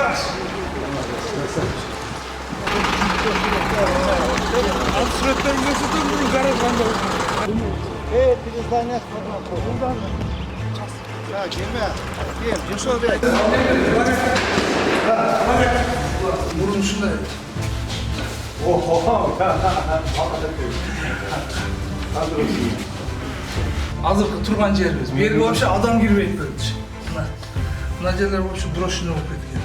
Al surattan gösterdim bunu garajanda. Evet, bir tane buradan. Ya gelme. Gel, Yusuf Bey. Burun şunda. Azırkı turgan жерибиz. Берги вообще адам кирбейт берчи. Мына жерлер вообще брошенный болуп кеткен.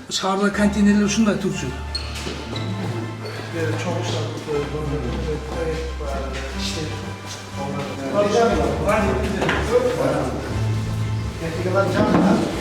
Шаарда контейнерлер ушундай турчу. Чоң Gel,